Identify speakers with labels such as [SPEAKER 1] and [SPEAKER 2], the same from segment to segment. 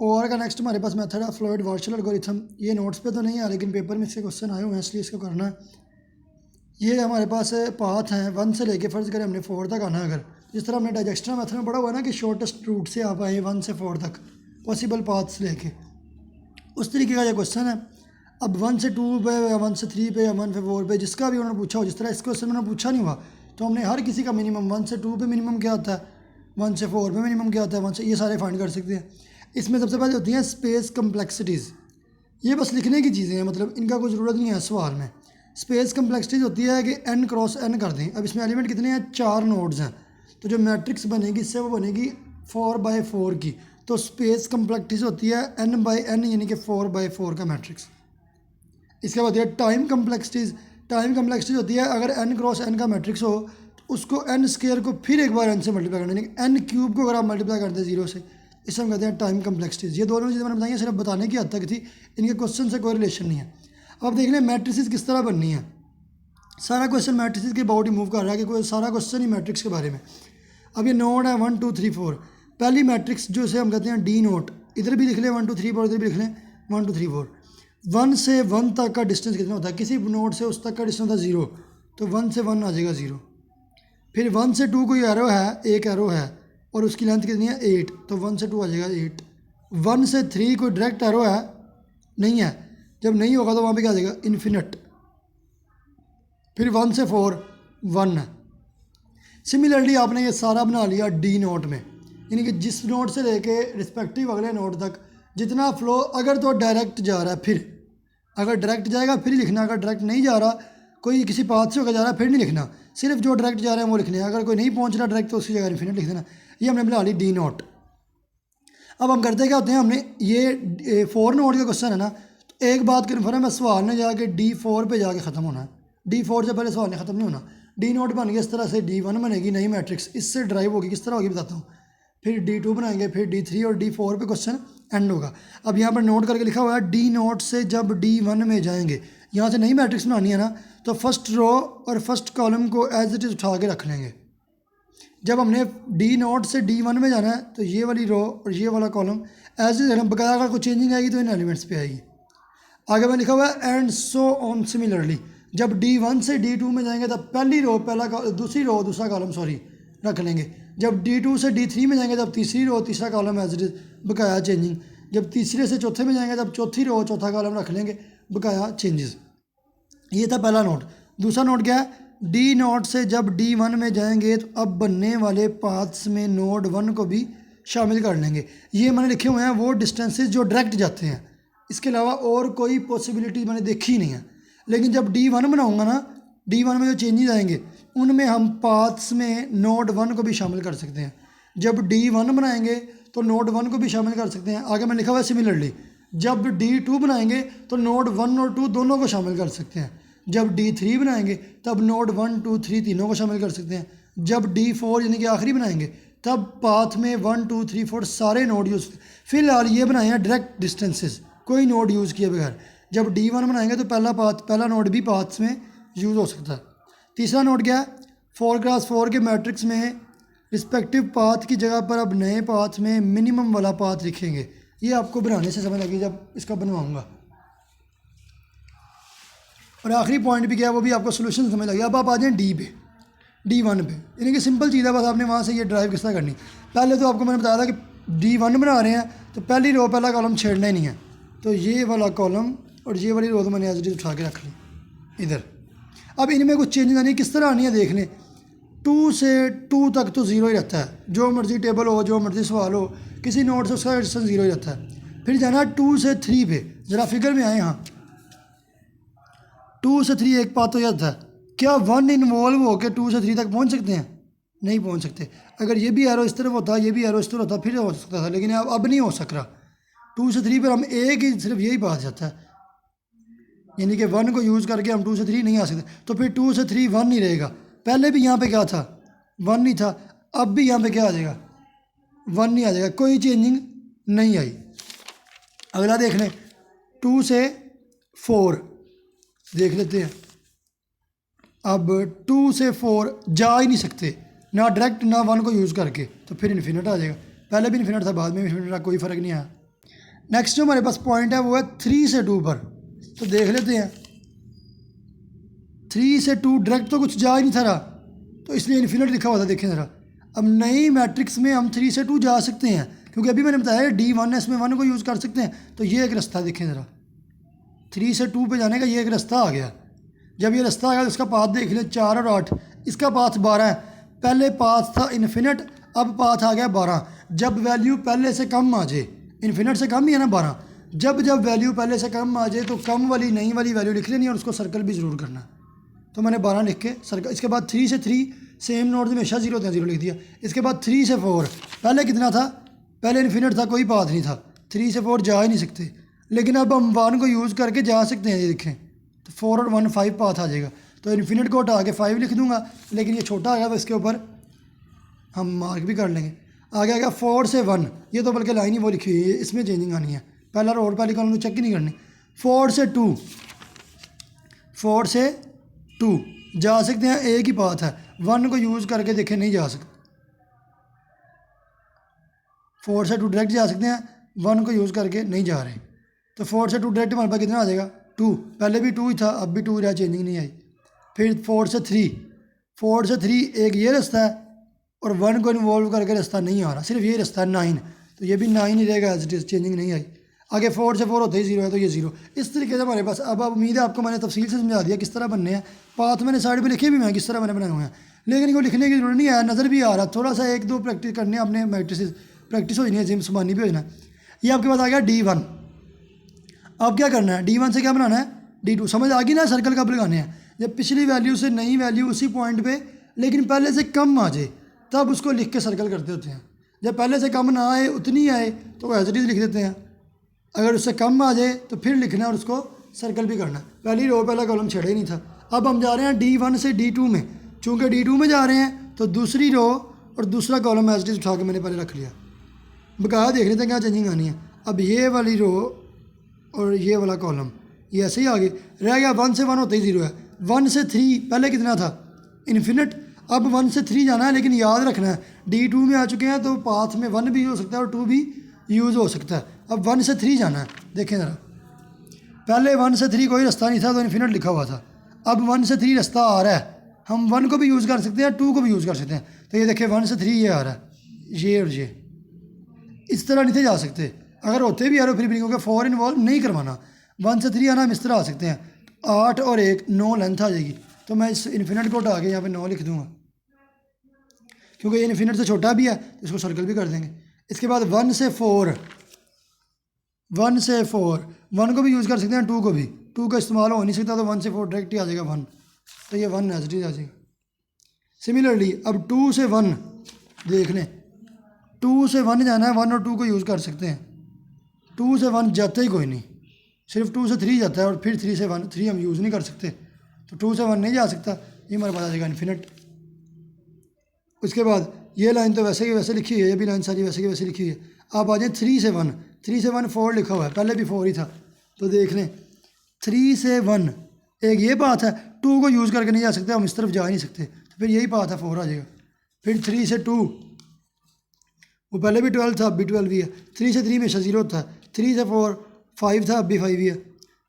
[SPEAKER 1] और का नेक्स्ट हमारे पास मेथड है फ्लोइड वार्शल एल्गोरिथम। ये नोट्स पे तो नहीं है लेकिन पेपर में इसके क्वेश्चन आए हुए हैं इसलिए इसको करना है। ये हमारे पास पाथ हैं 1 से लेके फ़र्ज़ करें हमने 4 तक आना है। अगर जिस तरह हमने डाइजेक्शन मेथड में पढ़ा हुआ है ना कि शॉर्टेस्ट रूट से आप आए 1 से 4 तक पॉसिबल पाथ्स लेके, उस तरीके का ये क्वेश्चन है। अब 1 से 2 पे या 1 से 3 पे या 1 से 4 पे जिसका भी उन्होंने पूछा हो, जिस तरह इस क्वेश्चन में उन्होंने पूछा नहीं हुआ तो हमने हर किसी का मिनिमम 1 से 2 पे मिनिमम क्या होता है, 1 से 4 पे मिनिमम क्या होता है, 1 से, ये सारे फाइंड कर सकते हैं। इसमें सबसे पहले होती हैं स्पेस कम्प्लेक्सिटीज़। ये बस लिखने की चीज़ें हैं, मतलब इनका कोई ज़रूरत नहीं है सवाल में। स्पेस कम्प्लेक्सिटीज़ होती है कि n क्रॉस n कर दें। अब इसमें एलिमेंट कितने हैं, 4 नोड्स हैं, तो जो मैट्रिक्स बनेगी इससे वो बनेगी 4/4 की। तो स्पेस कम्प्लेक्सिटीज़ होती है n/n यानी कि 4/4 का मैट्रिक्स। इसके बाद टाइम कम्प्लेक्सिटीज़। टाइम कम्प्लेक्सिटीज़ होती है अगर n क्रॉस n का मैट्रिक्स हो तो उसको n स्क्वायर को फिर एक बार n से मल्टीप्लाई करना, यानी n क्यूब को अगर आप मल्टीप्लाई करते हैं 0 से, इसे हम कहते हैं टाइम कम्प्लेक्सिटीज़। ये दोनों चीज़ें मैंने बताई हैं सिर्फ बताने की हद तक थी, इनके क्वेश्चन से कोई रिलेशन नहीं है। अब देख लें मैट्रिसेस किस तरह बननी है। सारा क्वेश्चन मैट्रिसेस के अबाउट ही मूव कर रहा है कि कोई सारा क्वेश्चन ही मैट्रिक्स के बारे में। अब ये नोड है 1 2 3 4। पहली मैट्रिक्स जो इसे हम कहते हैं डी नोट, इधर भी लिख लें 1 2 3 4, इधर भी लिख लें 1 2 3 4। 1 से 1 तक का डिस्टेंस कितना होता है, किसी नोड से उस तक का डिस्टेंस होता है 0, तो 1 से 1 आ जाएगा 0। फिर 1 से 2 कोई एरो है, एक एरो है और उसकी लेंथ कितनी है 8, तो 1 से 2 आ जाएगा 8। 1 से 3 कोई डायरेक्ट एरो है, नहीं है, जब नहीं होगा तो वहाँ पे क्या आ जाएगा इन्फिनिट। फिर 1 से 4 1 है। सिमिलरली आपने ये सारा बना लिया डी नोट में, यानी कि जिस नोट से लेके रिस्पेक्टिव अगले नोट तक जितना फ्लो, अगर तो डायरेक्ट जा रहा है फिर, अगर डायरेक्ट जाएगा फिर लिखना, अगर डायरेक्ट नहीं जा रहा कोई किसी पाथ से होकर जा रहा है फिर नहीं लिखना, सिर्फ जो डायरेक्ट जा रहे हैं वो लिखने हैं। अगर कोई नहीं पहुंच रहा डायरेक्ट तो उसकी जगह इन्फिनिट लिख देना। ये हमने बना ली डी नोट। अब हम करते क्या होते हैं, हमने ये 4 नोट का क्वेश्चन है ना, तो एक बात कन्फर्म है, सवाल ने जाके D4 पे जाके ख़त्म होना है। D4 से पहले सवाल ने ख़त्म नहीं होना। डी नोट बन गया इस तरह से, D1 बनेगी नई मैट्रिक्स, इससे ड्राइव होगी, किस तरह होगी बताता हूँ। फिर D2 बनाएंगे, फिर D3 और D4 पे क्वेश्चन एंड होगा। अब यहाँ पर नोट करके लिखा हुआ है डी नोट से जब D1 में जाएंगे, यहाँ से नई मैट्रिक्स बनानी है ना, तो फर्स्ट रो और फर्स्ट कॉलम को एज इट इज़ उठा के रख लेंगे। जब हमने डी नोट से D1 में जाना है तो ये वाली रो और ये वाला कॉलम एज इट इज, बकाया अगर कोई चेंजिंग आएगी तो इन एलिमेंट्स पे आएगी। आगे में लिखा हुआ है एंड सो ऑन सिमिलरली, जब D1 से D2 में जाएंगे तब पहली रो दूसरी रो दूसरा कॉलम रख लेंगे। जब D2 से D3 में जाएंगे तब तीसरी रो तीसरा कॉलम एज इट इज, बकाया चेंजिंग। जब तीसरे से चौथे में जाएंगे तब चौथी रो चौथा कॉलम रख लेंगे, बकाया चेंजेस। ये था पहला नोट। दूसरा नोट क्या है, डी नोट से जब D1 में जाएंगे तो अब बनने वाले पाथ्स में नोड 1 को भी शामिल कर लेंगे। ये मैंने लिखे हुए हैं वो डिस्टेंसेस जो डायरेक्ट जाते हैं, इसके अलावा और कोई पॉसिबिलिटी मैंने देखी नहीं है। लेकिन जब D1 बनाऊंगा ना, D1 में जो चेंजेस आएंगे उनमें हम पाथ्स में नोड 1 को भी शामिल कर सकते हैं। जब D1 बनाएंगे तो नोड 1 को भी शामिल कर सकते हैं। आगे मैं लिखा हुआ है सिमिलरली, जब D2 बनाएंगे तो नोड 1 और 2 दोनों को शामिल कर सकते हैं। जब D3 बनाएंगे तब नोड 1 2 3 तीनों को शामिल कर सकते हैं। जब D4 यानी कि आखिरी बनाएंगे तब पाथ में 1 2 3 4 सारे नोड यूज़। फिलहाल ये बनाए हैं डायरेक्ट डिस्टेंसेस, कोई नोड यूज़ किए बगैर। जब D1 बनाएंगे तो पहला नोड भी पाथ्स में यूज़ हो सकता है। तीसरा नोड क्या है, 4x4 के मैट्रिक्स में रिस्पेक्टिव पाथ की जगह पर अब नए पाथ में मिनिमम वाला पाथ लिखेंगे। ये आपको बनाने से समझ लगी जब इसका बनवाऊँगा। और आखिरी पॉइंट भी क्या है वो भी आपको सोल्यूशन समझ लगे। अब आप आ जाएँ डी पे, D1 पे, यानी कि सिंपल चीज़ है, बस आपने वहाँ से ये ड्राइव किस तरह करनी। पहले तो आपको मैंने बताया था कि D1 बना रहे हैं तो पहली रो पहला कॉलम छेड़ना ही नहीं है, तो ये वाला कॉलम और ये वाली रो तो मैंने एज इट इज उठा के रख ली इधर। अब इनमें कुछ चेंजेस आनी किस तरह आनी है देख लें। 2 से 2 तक तो 0 ही रहता है, जो मर्जी टेबल हो जो मर्जी सवाल हो, किसी नोट से उसका डिस्टेंस 0 ही रहता है। फिर जाना 2 से 3 पे, ज़रा फिगर में आए। यहाँ 2 से 3 एक पाथ हो जाता है, क्या 1 इन्वॉल्व होकर 2 से 3 तक पहुँच सकते हैं? नहीं पहुँच सकते। अगर ये भी एरो इस तरफ होता, ये भी एरो इस तरफ होता, फिर हो सकता था, लेकिन अब नहीं हो सक रहा। 2 से 3 पर हम एक ही सिर्फ यही पाथ जाता है, यानी कि 1 को यूज़ करके हम 2 से 3 नहीं आ सकते। तो फिर 2 से 3 1 नहीं रहेगा। पहले भी यहाँ पे क्या था, 1 नहीं था, अब भी यहाँ पे क्या आ जाएगा, 1 नहीं आ जाएगा, कोई चेंजिंग नहीं आई। अगला देख लें, 2 से 4 देख लेते हैं। अब 2 से 4 जा ही नहीं सकते, ना डायरेक्ट ना 1 को यूज़ करके, तो फिर इन्फिनिट आ जाएगा। पहले भी इन्फिनिट था, बाद में इन्फिनिट था, कोई फ़र्क नहीं आया। नेक्स्ट जो हमारे पास पॉइंट है वो है 3 से 2 पर, तो देख लेते हैं। 3 से 2 डायरेक्ट तो कुछ जा ही नहीं था रहा, तो इसलिए इन्फिनिट लिखा हुआ था, देखें ज़रा। अब नई मैट्रिक्स में हम 3 से 2 जा सकते हैं, क्योंकि अभी मैंने बताया D1 है, इसमें 1 को यूज़ कर सकते हैं। तो ये एक रास्ता देखें ज़रा, 3 से 2 पे जाने का ये एक रास्ता आ गया। जब ये रास्ता आ गया तो इसका पाथ देख लें, 4 और 8, इसका पाथ 12 है। पहले पाथ था इन्फिनिट, अब पाथ आ गया 12। जब वैल्यू पहले से कम आ जाए, इन्फिनिट से कम ही है ना 12, जब वैल्यू पहले से कम आ जाए तो कम वाली नई वाली वैल्यू लिख लेनी और उसको सर्कल भी ज़रूर करना। तो मैंने 12 लिख के सर्कल, इसके बाद 3 से 3 सेम नोट में हमेशा 0 होते हैं, 0 लिख दिया। इसके बाद 3 से 4, पहले कितना था, पहले इन्फिनिट था, कोई पाथ नहीं था, 3 से 4 जा ही नहीं सकते, लेकिन अब हम 1 को यूज़ करके जा सकते हैं। ये देखें, तो 4 और 1 5 पाथ आ जाएगा। तो इन्फिनिट को हटा के 5 लिख दूंगा, लेकिन ये छोटा आ गया तो इसके ऊपर हम मार्क भी कर लेंगे। आगे आएगा 4 से 1, ये तो बल्कि लाइन ही वो लिखी हुई है, इसमें चेंजिंग आनी है। पहला रो और पहली कॉलम चेक ही नहीं करनी। 4 से 2, 4 से 2 जा सकते हैं, एक ही पाथ है। 1 को यूज़ करके देखें, नहीं जा सकते। 4 से 2 डायरेक्ट जा सकते हैं, 1 को यूज़ करके नहीं जा रहे। तो 4 से 2 डायरेक्ट हमारे पास कितना आ जाएगा, 2। पहले भी 2 ही था, अब भी 2 रहा, चेंजिंग नहीं आई। फिर 4 से 3, 4 से 3 एक ये रास्ता है, और 1 को इन्वॉल्व करके रास्ता नहीं आ रहा, सिर्फ ये रास्ता है 9, तो ये भी 9 ही रहेगा एज इट इज़, चेंजिंग नहीं आई। आगे 4 से 4 होते ही 0 है, तो ये 0। इस तरीके से हमारे पास, अब उम्मीद है आपको मैंने तफसील से समझा दिया किस तरह बनने हैं। पाथ मैंने साइड पे लिखे भी हैं किस तरह मैंने बनाए हुए हैं, लेकिन इनको लिखने की जरूरत नहीं है, नज़र भी आ रहा। थोड़ा सा 1-2 प्रैक्टिस करने, अपने मैट्रिसेस प्रैक्टिस हो जानी है, जिम समानी भी हो जाना। ये आपके पास आ गया D1। अब क्या करना है, D1 से क्या बनाना है, D2। समझ आ गई ना, सर्कल कब लगाने हैं, जब पिछली वैल्यू से नई वैल्यू उसी पॉइंट पे लेकिन पहले से कम आ जाए, तब उसको लिख के सर्कल करते होते हैं। जब पहले से कम ना आए, उतनी आए, तो एज इट इज़ लिख देते हैं। अगर उससे कम आ जाए तो फिर लिखना और उसको सर्कल भी करना। पहली रो पहला कॉलम छेड़ा ही नहीं था। अब हम जा रहे हैं D1 से D2 में, चूँकि D2 में जा रहे हैं तो दूसरी रो और दूसरा कॉलम एज इट इज़ उठा के मैंने पहले रख लिया। बकाया देख लेते हैं क्या चेंजिंग आनी है। अब ये वाली रो और ये वाला कॉलम ये ऐसे ही आगे रह गया। 1 से 1 होते ही 0 है। 1 से 3 पहले कितना था, इन्फिनिट। अब 1 से 3 जाना है, लेकिन याद रखना है D2 में आ चुके हैं तो पाथ में 1 भी हो सकता है और 2 भी यूज़ हो सकता है। अब 1 से 3 जाना है, देखें ज़रा, पहले 1 से 3 कोई रास्ता नहीं था, तो इन्फिनिट लिखा हुआ था। अब 1 से 3 रास्ता आ रहा है, हम 1 को भी यूज़ कर सकते हैं, 2 को भी यूज़ कर सकते हैं। तो ये देखें 1 से 3 ये आ रहा है, ये और ये इस तरह नहीं थे जा सकते। अगर होते भी यार फिर भी, क्योंकि 4 इन्वॉल्व नहीं करवाना। 1 से 3 आना हम इस तरह आ सकते हैं, 8 और 1 9 लेंथ आ जाएगी। तो मैं इस इन्फिनिट को हटा के यहाँ पे 9 लिख दूँगा, क्योंकि ये इन्फिनिट से छोटा भी है, तो इसको सर्कल भी कर देंगे। इसके बाद 1 से 4, 1 से 4 1 को भी यूज़ कर सकते हैं, 2 को भी। 2 का इस्तेमाल हो नहीं सकता, तो 1 से 4 डायरेक्ट ही आ जाएगा 1, तो ये 1 एज इट इज़ आ जाएगा। सिमिलरली अब 2 से 1 देख लें, 2 से 1 जाना है, 1 और 2 को यूज़ कर सकते हैं। 2 से 1 जाता ही कोई नहीं, सिर्फ 2 से 3 जाता है, और फिर 3 से 1 3 हम यूज़ नहीं कर सकते, तो 2 से 1 नहीं जा सकता, ये हमारे पास आ जाएगा इन्फिनिट। उसके बाद ये लाइन तो वैसे की वैसे लिखी हुई है, ये भी लाइन सारी वैसे की वैसे लिखी हुई है। आप आ जाए 3 से 1, 3 से 1 4 लिखा हुआ है, पहले भी 4 ही था, तो देख लें 3 से 1 एक ये बात है, 2 को यूज़ करके नहीं जा सकते, हम इस तरफ जा ही नहीं सकते, तो फिर यही बात है 4 आ जाएगा। फिर 3 से 2, वो पहले भी 12 था, अब भी 12 ही है। 3 से 3 हमेशा 0 होता है। 3 से 4 5 था, अब भी 5 ही है।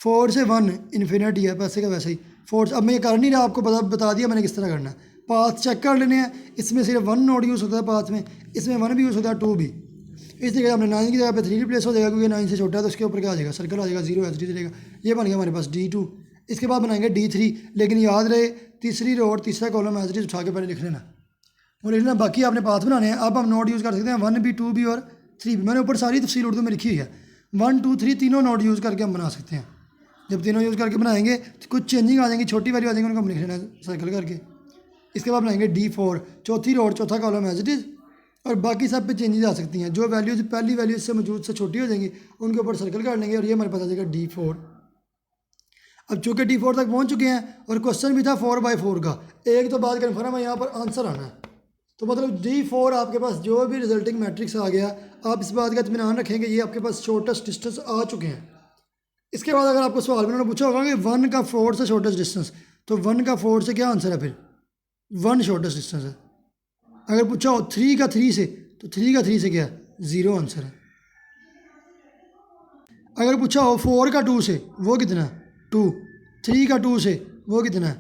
[SPEAKER 1] 4 से 1 इन्फिनिटी है, पैसे का वैसे ही। 4 अब मैं ये कर नहीं रहा, आपको बता दिया मैंने किस तरह करना है। पाथ चेक कर लेने हैं, इसमें सिर्फ 1 नोड यूज़ होता है पाथ में, इसमें 1 भी यूज़ होता है, 2 भी। इस तरीके से हमने 9 की जगह पे 3 रिप्लेस हो जाएगा, क्योंकि 9 से छोटा है, तो उसके ऊपर क्या आ जाएगा, सर्कल आ जाएगा, 0 एच डी रहेगा। ये बन गया हमारे पास D2। इसके बाद बनाएंगे D3, लेकिन याद रहे तीसरी रो और तीसरा कॉलम एच डी उठा के पहले लिख लेना, वो लिख लेना, बाकी आपने पाथ बनाने हैं। अब हम नोड यूज़ कर सकते हैं 1 भी 2 भी और 3 भी। मैंने ऊपर सारी तफसील उर्दू में लिखी हुई है। 1 2 3 तीनों नोड यूज़ करके हम बना सकते हैं। जब तीनों यूज़ करके बनाएंगे तो कुछ चेंजिंग आ जाएंगी, छोटी वैल्यू आ जाएंगी, उनको हम लिख लेना सर्कल करके। इसके बाद बनाएंगे D4, चौथी रो और चौथा कॉलम एज इट इज़, और बाकी सब पे चेंजेस आ सकती हैं। जो वैल्यूज पहली वैल्यू इससे मौजूद से छोटी हो जाएंगी, उनके ऊपर सर्कल कर लेंगे, और ये हमारे पास आ जाएगा D4। अब चूँकि D4 तक पहुँच चुके हैं, और क्वेश्चन भी था 4/4 का, एक तो बात कन्फर्म है, यहाँ पर आंसर आना है। तो मतलब D4 आपके पास जो भी रिजल्टिंग मैट्रिक्स आ गया, आप इस बात का इत्मीनान रखेंगे ये आपके पास शॉर्टेस्ट डिस्टेंस आ चुके हैं। इसके बाद अगर आपको सवाल में उन्होंने पूछा होगा कि 1 का 4 से शॉर्टेस्ट डिस्टेंस, तो 1 का 4 से क्या आंसर है, फिर 1 शॉर्टेस्ट डिस्टेंस है। अगर पूछा हो 3 का 3 से, तो 3 का 3 से क्या है, 0 आंसर है। अगर पूछा हो 4 का 2 से वो कितना 2, 3 का 2 से वो कितना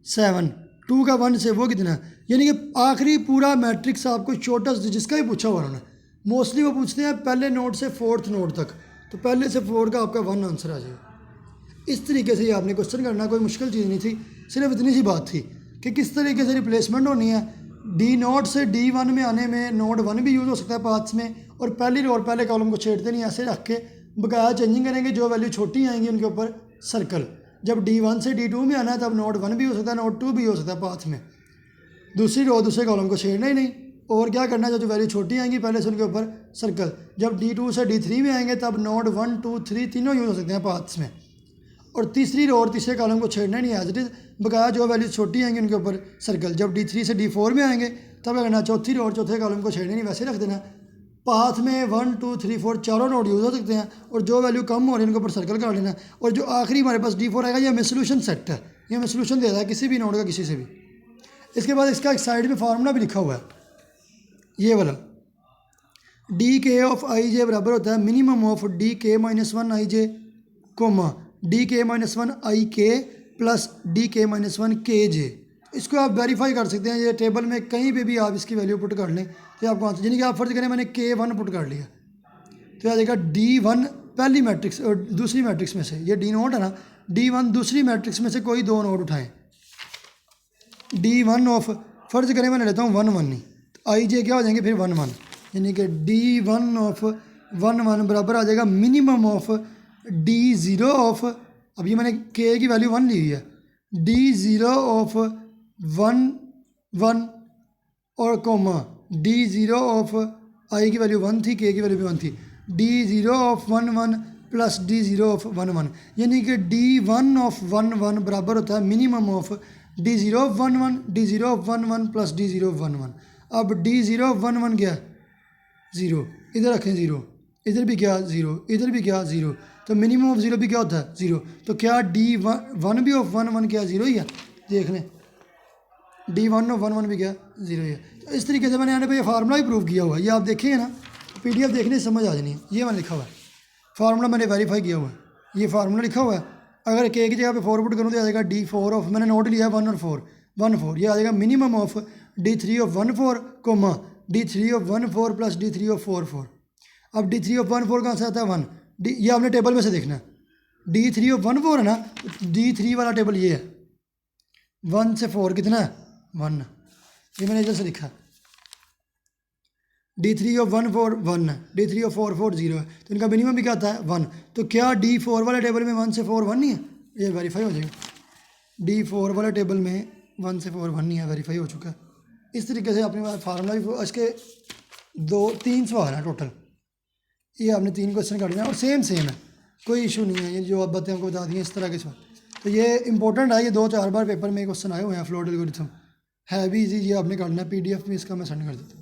[SPEAKER 1] 7, 2 का 1 से वो कितना, यानी कि आखिरी पूरा मैट्रिक्स आपको छोटा जिसका भी पूछा हुआ उन्होंने, मोस्टली वो पूछते हैं पहले नोट से 4th नोट तक, तो पहले से 4 का आपका 1 आंसर आ जाएगा। इस तरीके से ये आपने क्वेश्चन करना, कोई मुश्किल चीज़ नहीं थी, सिर्फ इतनी सी बात थी कि किस तरीके से रिप्लेसमेंट होनी है। डी नोट से D1 में आने में नोट 1 भी यूज़ हो सकता है पाथ्स में, और पहली रो और पहले कॉलम को छेड़ते नहीं, ऐसे रख के बकाया चेंजिंग करेंगे, जो वैल्यू छोटी आएंगी उनके ऊपर सर्कल। जब D1 से D2 में आना है तब नोट 1 भी हो सकता है, नोट 2 भी हो सकता है पाथ में। दूसरी रो दूसरे कॉलम को छेड़ना ही नहीं, और क्या करना है, जो वैल्यू छोटी आएंगी पहले से उनके ऊपर सर्कल। जब D2 से D3 में आएंगे तब नोट 1, 2, 3 तीनों यूज़ हो सकते हैं पाथ्स में, और तीसरी रो और तीसरे कॉलम को छेड़ना नहीं एज इट इज़, बकाया जो वैल्यू छोटी आएंगी उनके ऊपर सर्कल। जब D3 से D4 में आएंगे तब क्या करना, चौथी रो और चौथे कॉलम को छेड़ना नहीं, वैसे रख देना। पाथ में 1, 2, 3, 4 चारों नोट यूज़ हो सकते हैं, और जो वैल्यू कम हो रही है उनके ऊपर सर्कल कर लेना। और जो आखिरी हमारे पास D4 आएगा, ये हमें सोल्यूशन सेट है, ये हमें सोल्यूशन दे रहा है किसी भी नोट का किसी से भी। इसके बाद इसका एक साइड में फार्मूला भी लिखा हुआ है, ये वाला DK ऑफ IJ बराबर होता है minimum of DK - 1 IJ comma DK - 1 IK plus DK - 1 KJ। इसको आप वेरीफाई कर सकते हैं, ये टेबल में कहीं पे भी आप इसकी वैल्यू पुट कर लें तो आपको आंसर, यानी कि आप फर्ज करें मैंने K1 पुट कर लिया तो आ जाएगा D1 पहली मैट्रिक्स और दूसरी मैट्रिक्स में से, ये D नोट है ना, D1 दूसरी मैट्रिक्स में से कोई दो नोट उठाएं। D1 ऑफ फर्ज करें मैंने लेता हूँ 1, 1 नहीं, तो IJ क्या हो जाएंगे फिर 1, 1, यानी कि D1 ऑफ 1, 1 बराबर आ जाएगा मिनिमम ऑफ D0 ऑफ, अब ये मैंने K की वैल्यू 1 ली हुई है, D0 ऑफ 1, 1 और कोमा D0 ऑफ I की वैल्यू 1 थी, K की वैल्यू भी 1 थी, D0 of 1, 1 plus D0 of 1, 1, यानी कि D1 ऑफ 1, 1 बराबर होता है minimum of D0 of 1, 1, D0 of 1, 1 plus D0 of 1, 1। अब D0 ऑफ 1, 1 क्या 0, इधर रखें 0, इधर भी क्या 0, इधर भी क्या 0, तो मिनिमम ऑफ 0 भी क्या होता है 0, तो क्या D1 भी ऑफ 1, 1 क्या 0 ही है, देख लें D1 ऑफ 1, 1 भी क्या 0 ही है। तो इस तरीके से मैंने यहाँ पे ये फार्मूला भी प्रूव किया हुआ है, ये आप देखेंगे ना PDF देखने से समझ आ जानी है, ये मैंने लिखा हुआ है फार्मूला, मैंने वेरीफाई किया हुआ है, ये फार्मूला लिखा हुआ है। अगर K की जगह पे 4 पुट करूँ तो आ जाएगा D4 ऑफ, मैंने नोट लिया 1 और 4, 1, 4, ये आ जाएगा minimum of D3 of 1, 4 comma D3 of 1, 4 plus D3 of 4, 4। अब D3 ऑफ 1, 4 कहाँ से आता है 1, ये आपने टेबल में से देखना है, D3 ऑफ 1, 4 है ना, D3 वाला टेबल ये है, 1 से 4 कितना है 1, ये मैंने इधर से लिखा है, D3 ऑफ 1, 4 1 है, D3 ऑफ 4, 4 0 है, तो इनका मिनिमम भी क्या आता है 1, तो क्या D4 वाले टेबल में 1 से 4 1 नहीं है, ये वेरीफाई हो जाएगा, D4 वाले टेबल में 1 से 4 1 नहीं है, वेरीफाई हो चुका है। इस तरीके से अपने फार्मूला भी, इसके 3 सवाल हैं टोटल, ये आपने 3 क्वेश्चन कर लेना और सेम है, कोई इशू नहीं है, ये जो आप बातें आपको बता दी हैं इस तरह के सवाल, तो ये इंपॉर्टेंट है, ये 2-4 बार पेपर में क्वेश्चन आए हुए हैं, फ्लोट एल्गोरिथम है भी इजी, ये आपने करना है, PDF में इसका मैं सेंड कर देता हूँ।